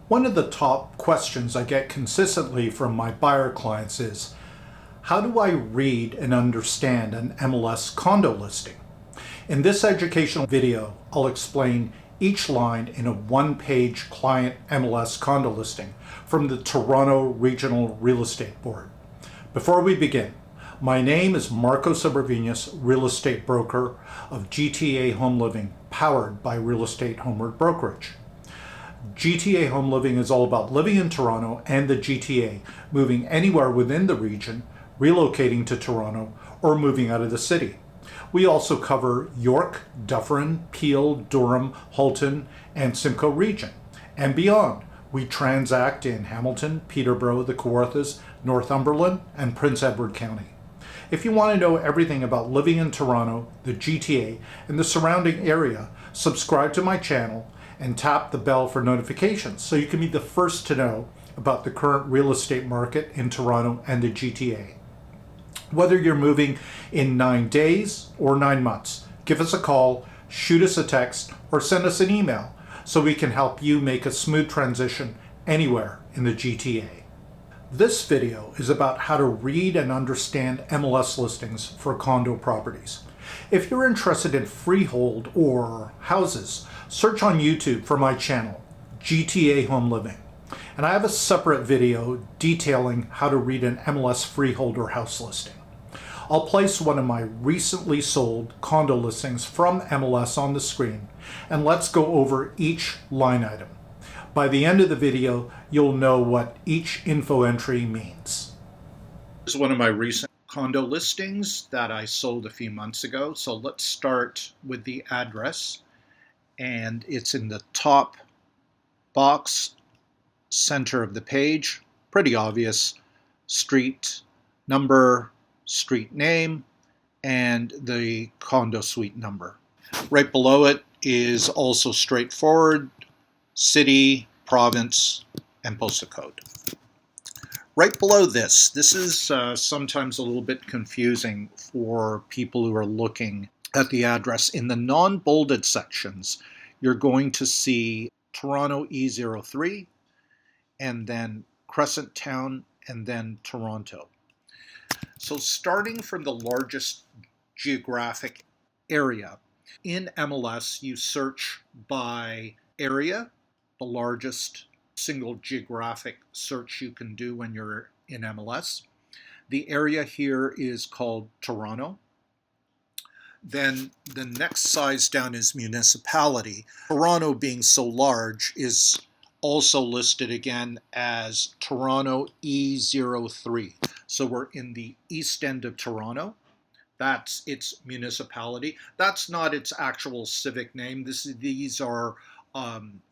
One of the top questions I get consistently from my buyer clients is, how do I read and understand an MLS condo listing? In this educational video, I'll explain each line in a one-page client MLS condo listing from the Toronto Regional Real Estate Board. Before we begin, my name is Marco Sobrevinas, real estate broker of GTA Home Living, powered by Real Estate Homeward Brokerage. GTA Home Living is all about living in Toronto and the GTA, moving anywhere within the region, relocating to Toronto, or moving out of the city. We also cover York, Dufferin, Peel, Durham, Halton, and Simcoe region. And beyond, we transact in Hamilton, Peterborough, the Kawarthas, Northumberland, and Prince Edward County. If you want to know everything about living in Toronto, the GTA, and the surrounding area, subscribe to my channel and tap the bell for notifications so you can be the first to know about the current real estate market in Toronto and the GTA. Whether you're moving in 9 days or 9 months, give us a call, shoot us a text, or send us an email so we can help you make a smooth transition anywhere in the GTA. This video is about how to read and understand MLS listings for condo properties. If you're interested in freehold or houses, search on YouTube for my channel, GTA Home Living. And I have a separate video detailing how to read an MLS freehold or house listing. I'll place one of my recently sold condo listings from MLS on the screen, and let's go over each line item. By the end of the video, you'll know what each info entry means. This is one of my recent condo listings that I sold a few months ago. So let's start with the address, and it's in the top box center of the page. Pretty obvious: street number, street name, and the condo suite number. Right below it is also straightforward: city, province, and postal code. Right below this is sometimes a little bit confusing for people who are looking at the address. In the non-bolded sections, you're going to see Toronto E03, and then Crescent Town, and then Toronto. So starting from the largest geographic area, in MLS you search by area, the largest single geographic search you can do when you're in MLS. The area here is called Toronto. Then the next size down is municipality. Toronto, being so large, is also listed again as Toronto E03. So we're in the east end of Toronto. That's its municipality. That's not its actual civic name. These are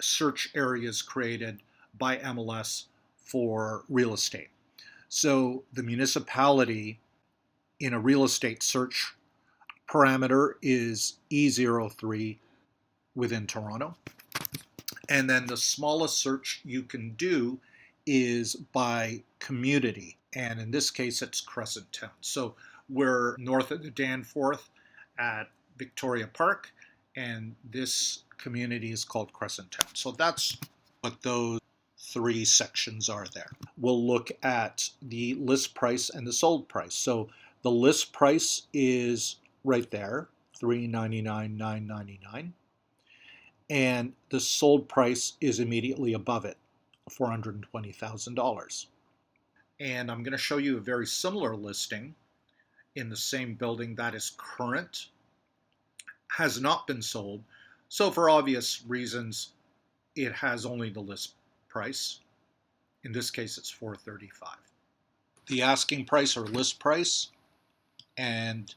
search areas created by MLS for real estate. So the municipality in a real estate search parameter is E03 within Toronto. And then the smallest search you can do is by community. And in this case, it's Crescent Town. So we're north of the Danforth at Victoria Park, and this community is called Crescent Town. So that's what those three sections are there. We'll look at the list price and the sold price. So the list price is right there, $399,999. And the sold price is immediately above it, $420,000. And I'm going to show you a very similar listing in the same building that is current, has not been sold. So for obvious reasons, it has only the list price. In this case, it's $435,000. The asking price or list price, and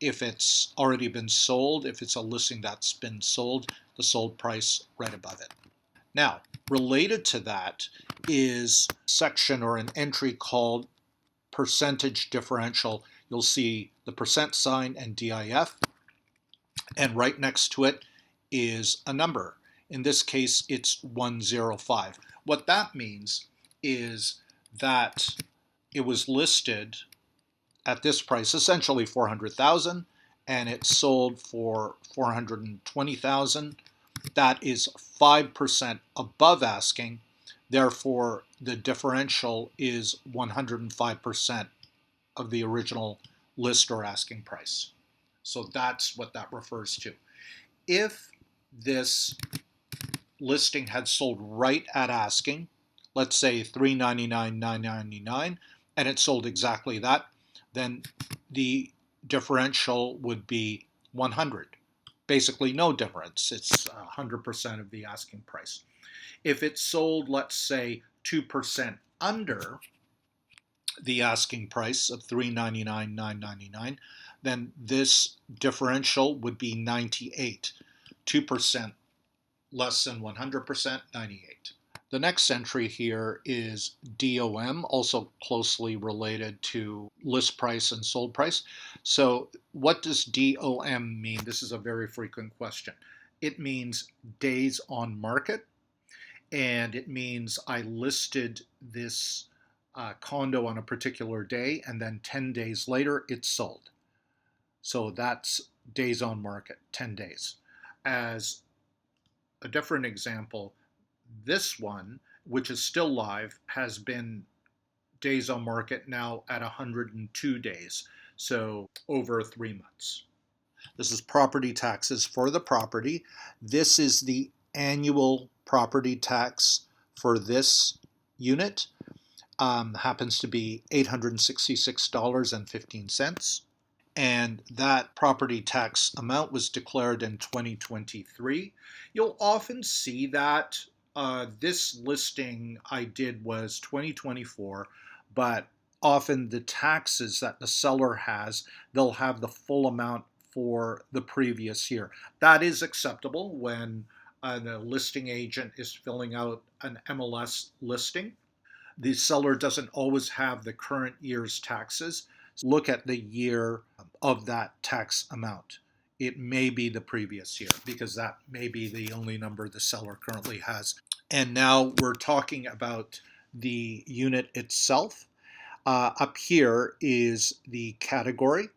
if it's already been sold, if it's a listing that's been sold, the sold price right above it. Now, related to that is a section or an entry called percentage differential. You'll see the percent sign and DIF, and right next to it is a number. In this case, it's 105. What that means is that it was listed at this price, essentially $400,000, and it sold for $420,000. That is 5% above asking, Therefore, the differential is 105% of the original list or asking price. So that's what that refers to. If this listing had sold right at asking, let's say $399, $999, and it sold exactly that, then the differential would be 100. Basically no difference. It's 100% of the asking price. If it sold, let's say, 2% under the asking price of $399, $999, then this differential would be 98. 2% less than 100%, 98. The next entry here is DOM, also closely related to list price and sold price. So what does DOM mean? This is a very frequent question. It means days on market, and it means I listed this condo on a particular day, and then 10 days later it's sold. So that's days on market, 10 days. As a different example, this one, which is still live, has been days on market now at 102 days, so over 3 months. This is property taxes for the property. This is the annual property tax for this unit. Happens to be $866.15. And that property tax amount was declared in 2023. You'll often see that this listing I did was 2024, but often the taxes that the seller has, they'll have the full amount for the previous year. That is acceptable when the listing agent is filling out an MLS listing. The seller doesn't always have the current year's taxes. Look at the year of that tax amount. It may be the previous year because that may be the only number the seller currently has. And now we're talking about the unit itself. Up here is the category,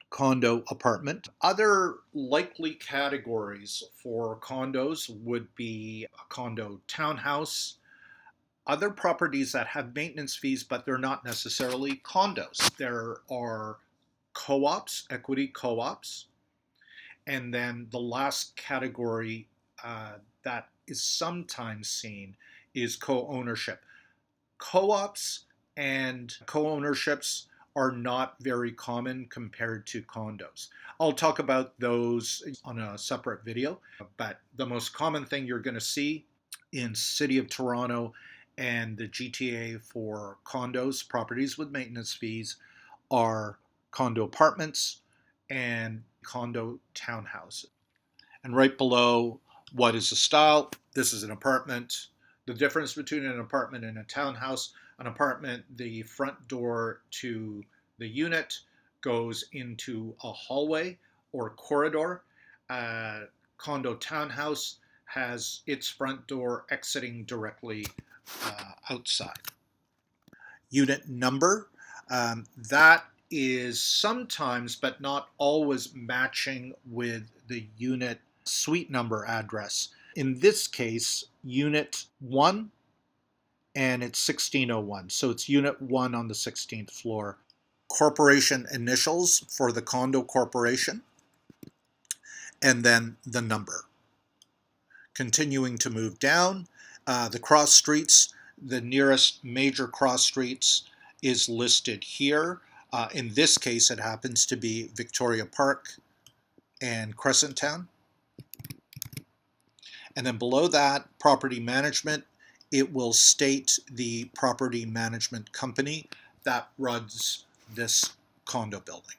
condo, apartment. Other likely categories for condos would be a condo townhouse, other properties that have maintenance fees, but they're not necessarily condos. There are co-ops, equity co-ops, and then the last category that is sometimes seen is co-ownership. Co-ops and co-ownerships are not very common compared to condos. I'll talk about those on a separate video, but the most common thing you're going to see in City of Toronto and the GTA for condos, properties with maintenance fees, are condo apartments and condo townhouses. And right below, what is a style? This is an apartment. The difference between an apartment and a townhouse: an apartment, the front door to the unit goes into a hallway or corridor. Condo townhouse has its front door exiting directly outside. Unit number, that is sometimes, but not always, matching with the unit suite number address. In this case, unit 1, and it's 1601. So it's unit 1 on the 16th floor. Corporation initials for the condo corporation, and then the number. Continuing to move down, the cross streets, the nearest major cross streets is listed here. In this case, it happens to be Victoria Park and Crescent Town. And then below that, property management, it will state the property management company that runs this condo building.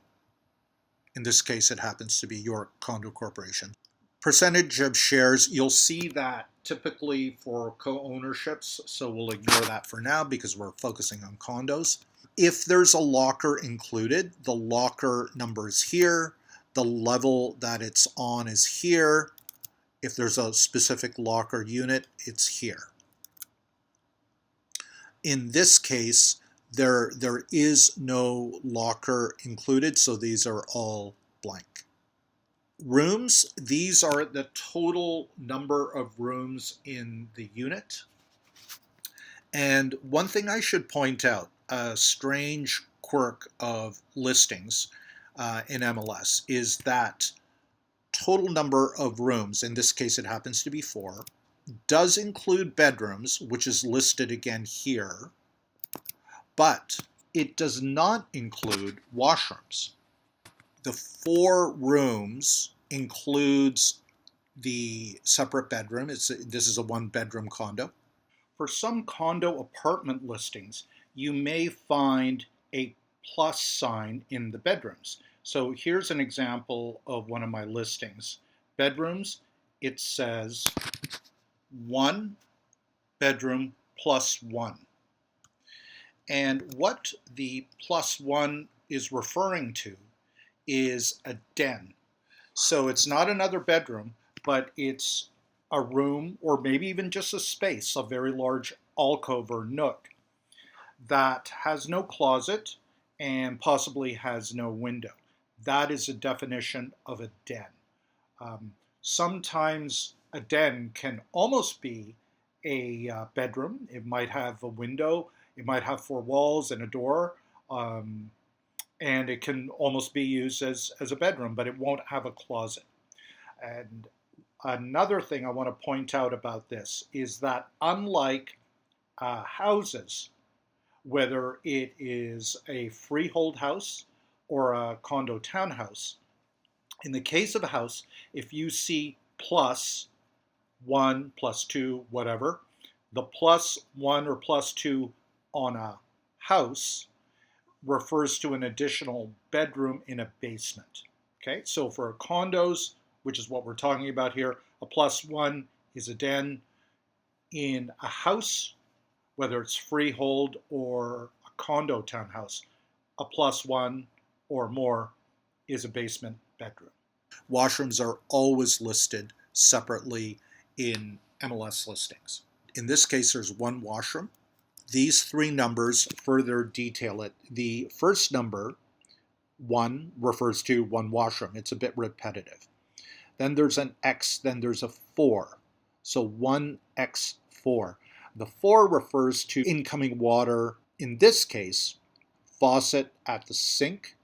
In this case, it happens to be York Condo Corporation. Percentage of shares, you'll see that typically for co-ownerships, so we'll ignore that for now because we're focusing on condos. If there's a locker included, the locker number is here, the level that it's on is here. If there's a specific locker unit, it's here. In this case, there is no locker included, so these are all blank. Rooms, these are the total number of rooms in the unit. And one thing I should point out, a strange quirk of listings in MLS is that total number of rooms, in this case it happens to be 4, does include bedrooms, which is listed again here, but it does not include washrooms. The 4 rooms includes the separate bedroom. This is a 1-bedroom condo. For some condo apartment listings, you may find a plus sign in the bedrooms. So here's an example of one of my listings. Bedrooms, it says 1 bedroom plus 1. And what the plus 1 is referring to is a den. So it's not another bedroom, but it's a room, or maybe even just a space, a very large alcove or nook that has no closet and possibly has no window. That is a definition of a den. Sometimes a den can almost be a bedroom. It might have a window, it might have 4 walls and a door, and it can almost be used as a bedroom, but it won't have a closet. And another thing I want to point out about this is that unlike houses, whether it is a freehold house or a condo townhouse, in the case of a house, if you see plus 1, plus 2, whatever, the plus 1 or plus 2 on a house refers to an additional bedroom in a basement. Okay, so for condos, which is what we're talking about here, a plus 1 is a den. In a house, whether it's freehold or a condo townhouse, a plus 1 or more is a basement bedroom. Washrooms are always listed separately in MLS listings. In this case, there's 1 washroom. These 3 numbers further detail it. The first number, 1, refers to 1 washroom. It's a bit repetitive. Then there's an X, then there's a 4. So 1X4. The 4 refers to incoming water, in this case, faucet at the sink.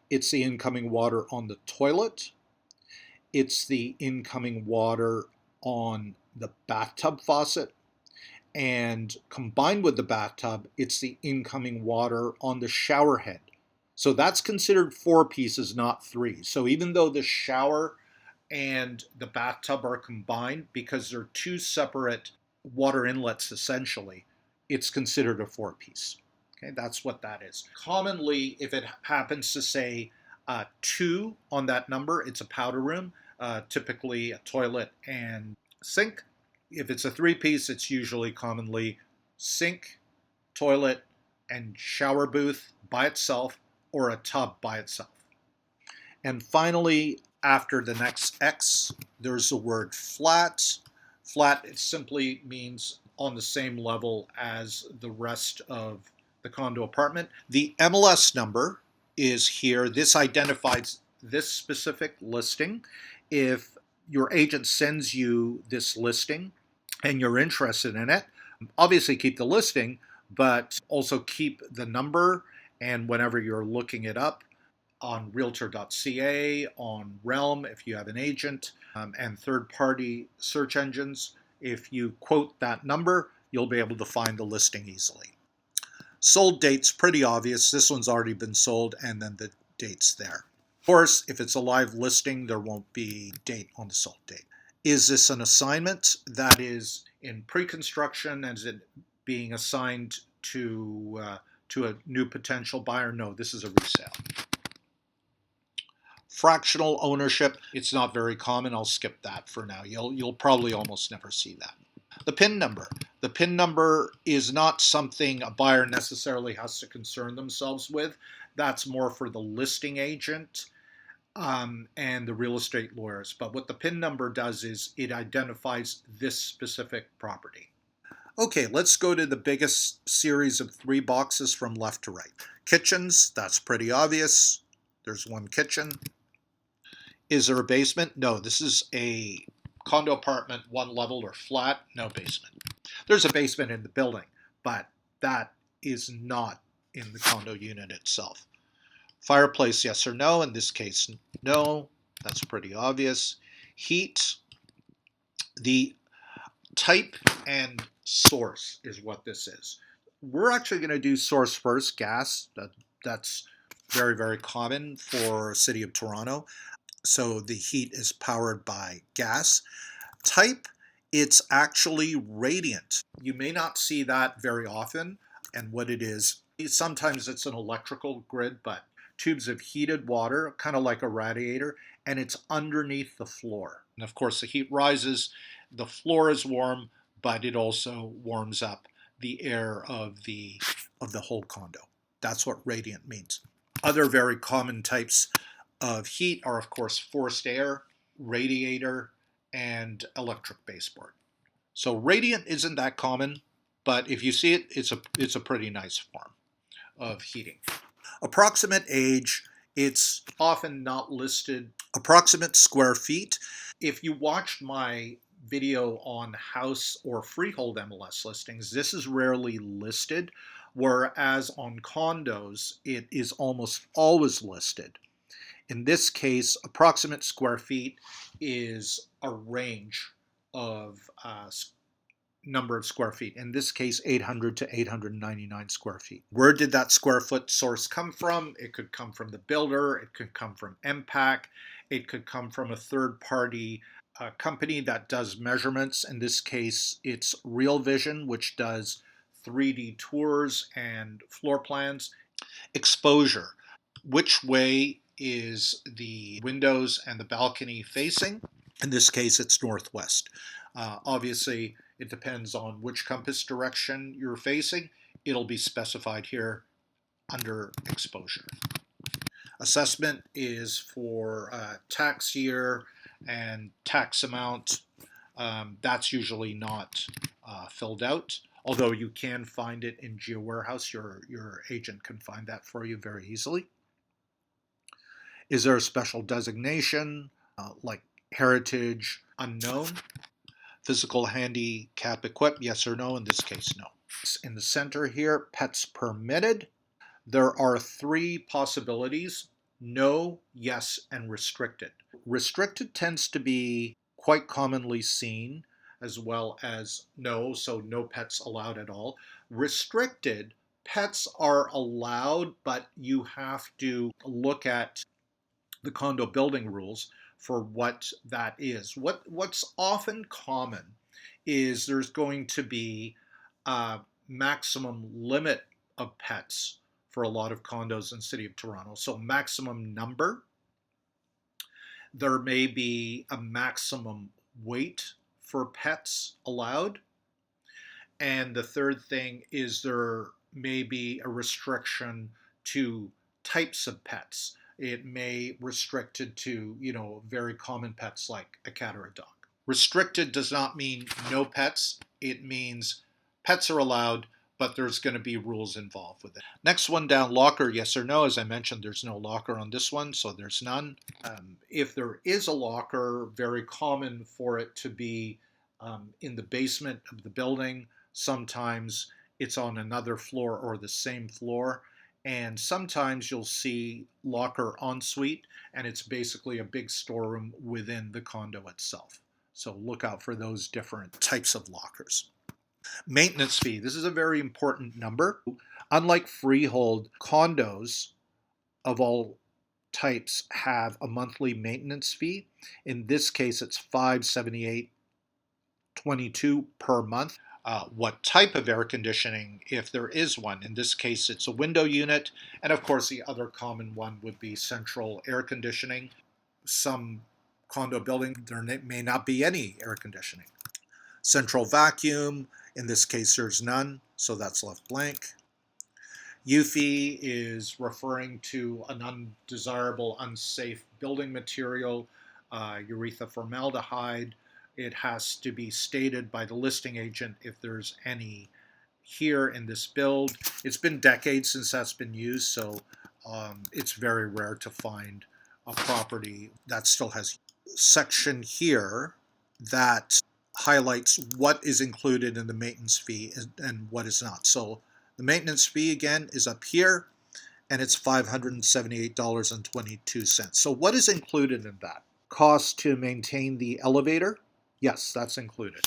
It's the incoming water on the toilet. It's the incoming water on the bathtub faucet. And combined with the bathtub, it's the incoming water on the shower head. So that's considered 4 pieces, not 3. So even though the shower and the bathtub are combined, because they're 2 separate water inlets essentially, it's considered a 4-piece. Okay, that's what that is. Commonly, if it happens to say 2 on that number, it's a powder room, typically a toilet and sink. If it's a 3-piece, it's usually commonly sink, toilet, and shower booth by itself, or a tub by itself. And finally, after the next X, there's the word flat. Flat, it simply means on the same level as the rest of the condo apartment. The MLS number is here. This identifies this specific listing. If your agent sends you this listing and you're interested in it, obviously keep the listing, but also keep the number, and whenever you're looking it up on realtor.ca, on Realm if you have an agent, and third-party search engines, if you quote that number, you'll be able to find the listing easily. Sold date's pretty obvious. This one's already been sold, and then the date's there. Of course, if it's a live listing, there won't be date on the sold date. Is this an assignment that is in pre-construction and is it being assigned to a new potential buyer? No, this is a resale. Fractional ownership, it's not very common. I'll skip that for now. You'll probably almost never see that. The PIN number. The PIN number is not something a buyer necessarily has to concern themselves with. That's more for the listing agent and the real estate lawyers. But what the PIN number does is it identifies this specific property. Okay, let's go to the biggest series of 3 boxes from left to right. Kitchens, that's pretty obvious. There's 1 kitchen. Is there a basement? No, this is a condo apartment, 1 level or flat, no basement. There's a basement in the building, but that is not in the condo unit itself. Fireplace, yes or no? In this case, no. That's pretty obvious. Heat, the type and source is what this is. We're actually going to do source first, gas. That's very, very common for City of Toronto. So the heat is powered by gas. Type, it's actually radiant. You may not see that very often, and what it is, sometimes it's an electrical grid, but tubes of heated water, kind of like a radiator, and it's underneath the floor. And of course, the heat rises, the floor is warm, but it also warms up the air of the whole condo. That's what radiant means. Other very common types of heat are, of course, forced air, radiator, and electric baseboard. So radiant isn't that common, but if you see it, it's a pretty nice form of heating. Approximate age, it's often not listed. Approximate square feet. If you watched my video on house or freehold MLS listings, this is rarely listed, whereas on condos, it is almost always listed. In this case, approximate square feet is a range of number of square feet. In this case, 800 to 899 square feet. Where did that square foot source come from? It could come from the builder. It could come from MPAC. It could come from a third-party company that does measurements. In this case, it's Real Vision, which does 3D tours and floor plans. Exposure. Which way is the windows and the balcony facing? In this case, it's northwest. Obviously, it depends on which compass direction you're facing. It'll be specified here under exposure. Assessment is for tax year and tax amount. That's usually not filled out, although you can find it in GeoWarehouse. Your agent can find that for you very easily. Is there a special designation like heritage unknown? Physical handicap equipped, yes or no? In this case, no. In the center here, pets permitted. There are three possibilities: no, yes, and restricted. Restricted tends to be quite commonly seen, as well as no, so no pets allowed at all. Restricted, pets are allowed, but you have to look at the condo building rules for what that is. What's often common is there's going to be a maximum limit of pets for a lot of condos in the City of Toronto. So maximum number. There may be a maximum weight for pets allowed. And the third thing is there may be a restriction to types of pets. It may restricted to, very common pets like a cat or a dog. Restricted does not mean no pets. It means pets are allowed, but there's going to be rules involved with it. Next one down, locker, yes or no. As I mentioned, there's no locker on this one, so there's none. If there is a locker, very common for it to be in the basement of the building. Sometimes it's on another floor or the same floor. And sometimes you'll see locker ensuite, and it's basically a big storeroom within the condo itself. So look out for those different types of lockers. Maintenance fee. This is a very important number. Unlike freehold, condos of all types have a monthly maintenance fee. In this case, it's $578.22 per month. What type of air conditioning, if there is one? In this case, it's a window unit. And of course, the other common one would be central air conditioning. Some condo buildings, there may not be any air conditioning. Central vacuum, in this case, there's none, so that's left blank. UFI is referring to an undesirable, unsafe building material, urethra formaldehyde. It has to be stated by the listing agent if there's any here in this build. It's been decades since that's been used, so it's very rare to find a property that still has section here that highlights what is included in the maintenance fee and what is not. So the maintenance fee, again, is up here, and it's $578.22. So what is included in that? Cost to maintain the elevator? Yes, that's included.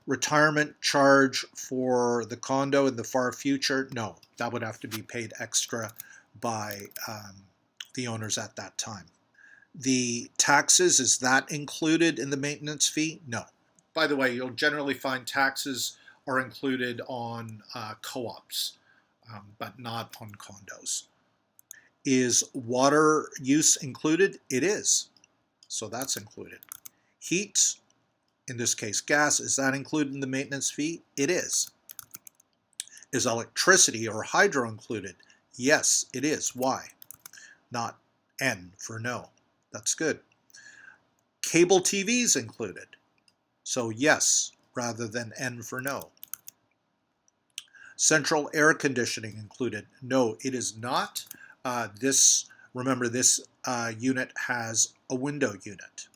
Retirement charge for the condo in the far future? No, that would have to be paid extra by the owners at that time. The taxes, is that included in the maintenance fee? No. By the way, you'll generally find taxes are included on co-ops, but not on condos. Is water use included? It is. So that's included. Heat, in this case gas, is that included in the maintenance fee? It is. Is electricity or hydro included? Yes, it is. Why? Not N for no. That's good. Cable TV is included. So yes, rather than N for no. Central air conditioning included? No, it is not. Remember, this unit has a window unit.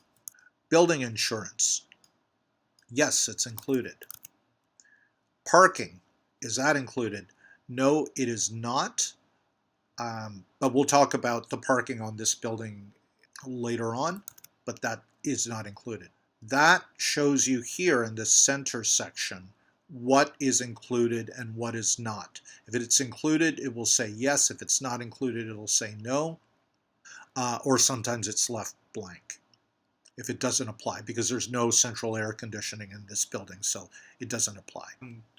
Building insurance? Yes, it's included. Parking, is that included? No, it is not. But we'll talk about the parking on this building later on, but that is not included. That shows you here in the center section what is included and what is not. If it's included, it will say yes. If it's not included, it'll say no. Or sometimes it's left blank if it doesn't apply, because there's no central air conditioning in this building, so it doesn't apply.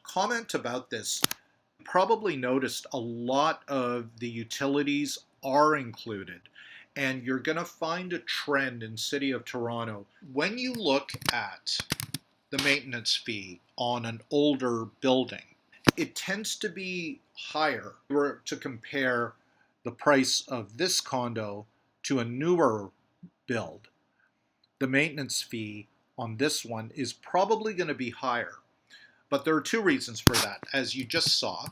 Comment about this. Probably noticed a lot of the utilities are included, and you're going to find a trend in City of Toronto. When you look at the maintenance fee on an older building, it tends to be higher. If we were to compare the price of this condo to a newer build, the maintenance fee on this one is probably going to be higher. But there are two reasons for that. As you just saw,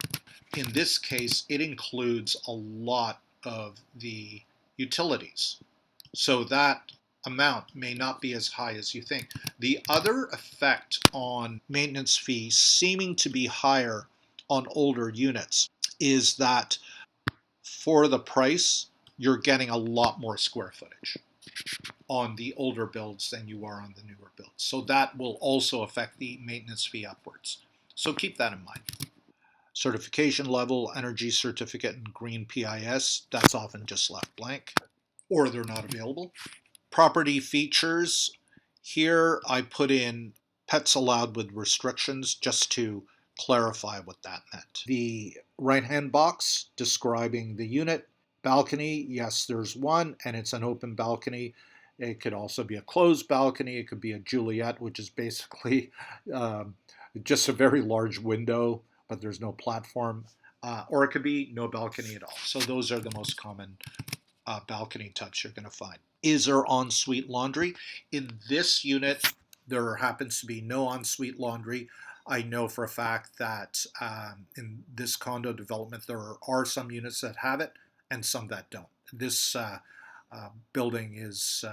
in this case, it includes a lot of the utilities. So that amount may not be as high as you think. The other effect on maintenance fees seeming to be higher on older units is that for the price, you're getting a lot more square footage on the older builds than you are on the newer builds. So that will also affect the maintenance fee upwards. So keep that in mind. Certification level, energy certificate, and green PIS, that's often just left blank, or they're not available. Property features, here I put in pets allowed with restrictions just to clarify what that meant. The right-hand box describing the unit. Balcony, yes, there's one, and it's an open balcony. It could also be a closed balcony. It could be a Juliet, which is basically just a very large window, but there's no platform. Or it could be no balcony at all. So those are the most common balcony types you're going to find. Is there ensuite laundry? In this unit, there happens to be no ensuite laundry. I know for a fact that in this condo development, there are some units that have it and some that don't. This building is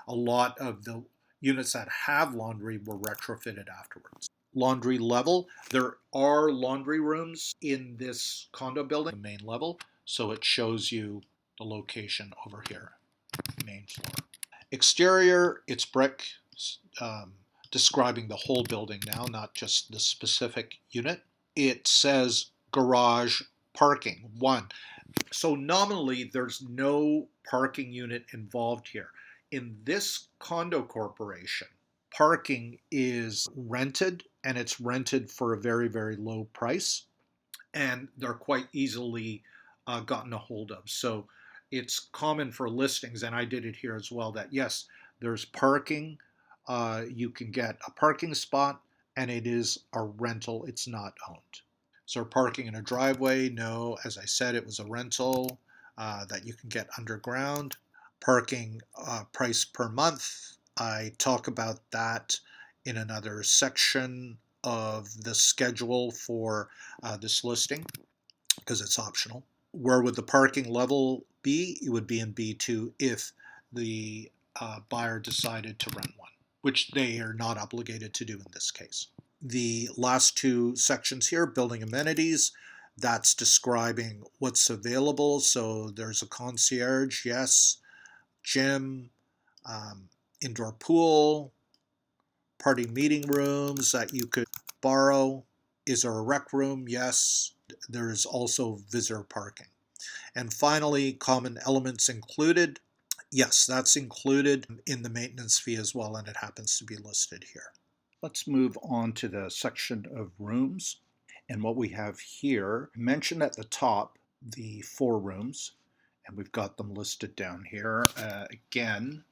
a lot of the units that have laundry were retrofitted afterwards. Laundry level, there are laundry rooms in this condo building, the main level, so it shows you the location over here, main floor. Exterior, it's brick, describing the whole building now, not just the specific unit. It says garage parking, 1. So nominally, there's no parking unit involved here. In this condo corporation, parking is rented, and it's rented for a very, very low price, and they're quite easily gotten a hold of. So it's common for listings, and I did it here as well, that yes, there's parking. You can get a parking spot, and it is a rental. It's not owned. So parking in a driveway, no. As I said, it was a rental that you can get underground. Parking price per month, I talk about that in another section of the schedule for this listing because it's optional. Where would the parking level be? It would be in B2 if the buyer decided to rent one, which they are not obligated to do in this case. The last two sections here, building amenities, that's describing what's available. So there's a concierge, yes, gym, indoor pool, party meeting rooms that you could borrow. Is there a rec room? Yes. There is also visitor parking. And finally, common elements included. Yes, that's included in the maintenance fee as well, and it happens to be listed here. Let's move on to the section of rooms. And what we have here, mentioned at the top, the 4 rooms, and we've got them listed down here. Again,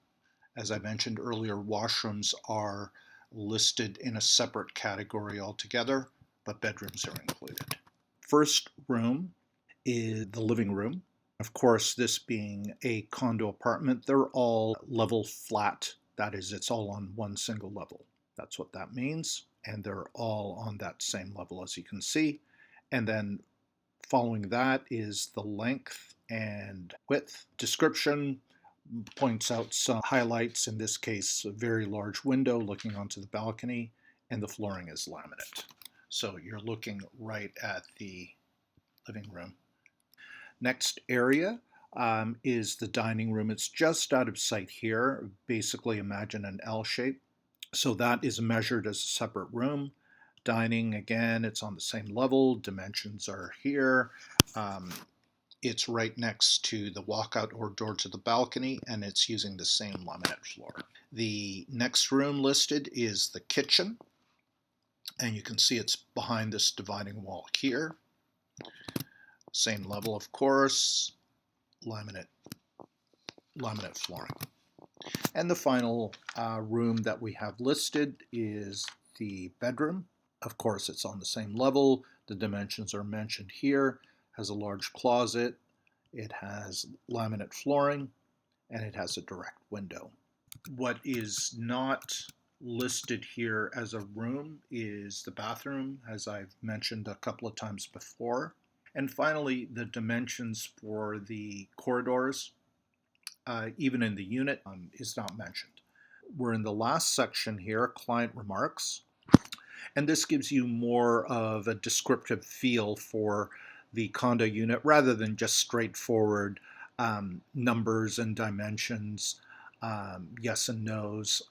as I mentioned earlier, washrooms are listed in a separate category altogether, but bedrooms are included. First room is the living room. Of course, this being a condo apartment, they're all level flat. That is, it's all on one single level. That's what that means. And they're all on that same level, as you can see. And then following that is the length and width. Description points out some highlights, in this case, a very large window looking onto the balcony, and the flooring is laminate. So you're looking right at the living room. Next area is the dining room. It's just out of sight here. Basically, imagine an L shape. So that is measured as a separate room. Dining, again, it's on the same level. Dimensions are here. It's right next to the walkout or door to the balcony, and it's using the same laminate floor. The next room listed is the kitchen, and you can see it's behind this dividing wall here. Same level, of course, laminate flooring. And the final room that we have listed is the bedroom. Of course, it's on the same level. The dimensions are mentioned here. Has a large closet. It has laminate flooring, and it has a direct window. What is not listed here as a room is the bathroom, as I've mentioned a couple of times before. And finally, the dimensions for the corridors, even in the unit, is not mentioned. We're in the last section here, client remarks. And this gives you more of a descriptive feel for the condo unit rather than just straightforward numbers and dimensions, yes and no's,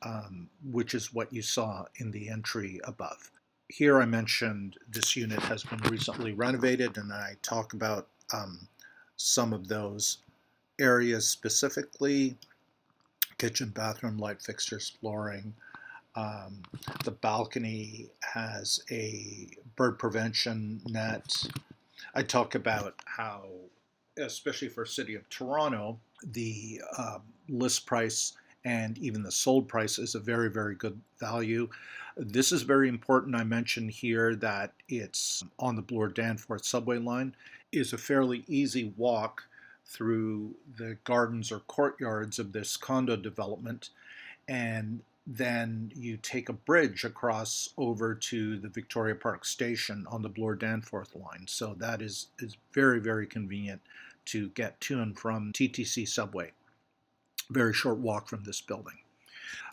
which is what you saw in the entry above. Here I mentioned this unit has been recently renovated, and I talk about some of those areas specifically: kitchen, bathroom, light fixtures, flooring. The balcony has a bird prevention net. I talk about how, especially for City of Toronto, the list price and even the sold price is a very, very good value. This is very important. I mentioned here that it's on the Bloor-Danforth subway line. Is a fairly easy walk through the gardens or courtyards of this condo development, and then you take a bridge across over to the Victoria Park Station on the Bloor-Danforth line. So that is very, very convenient to get to and from TTC subway. Very short walk from this building.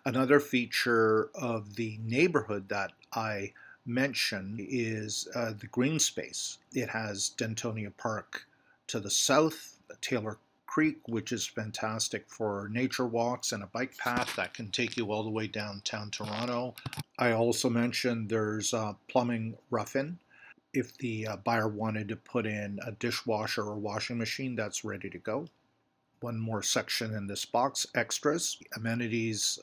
Another feature of the neighborhood that I mentioned is the green space. It has Dentonia Park to the south, Taylor Creek, which is fantastic for nature walks, and a bike path that can take you all the way downtown Toronto. I also mentioned there's plumbing rough-in. If the buyer wanted to put in a dishwasher or washing machine, that's ready to go. One more section in this box, extras, amenities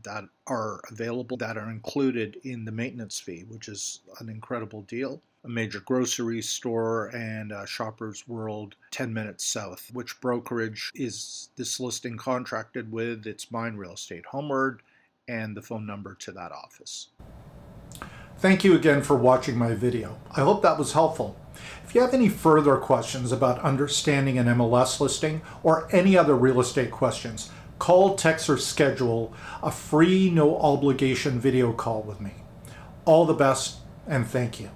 that are available, that are included in the maintenance fee, which is an incredible deal. A major grocery store and Shoppers World 10 minutes south. Which brokerage is this listing contracted with? It's mine, Real Estate Homeward, and the phone number to that office. Thank you again for watching my video. I hope that was helpful. If you have any further questions about understanding an MLS listing or any other real estate questions, call, text, or schedule a free, no obligation video call with me. All the best, and thank you.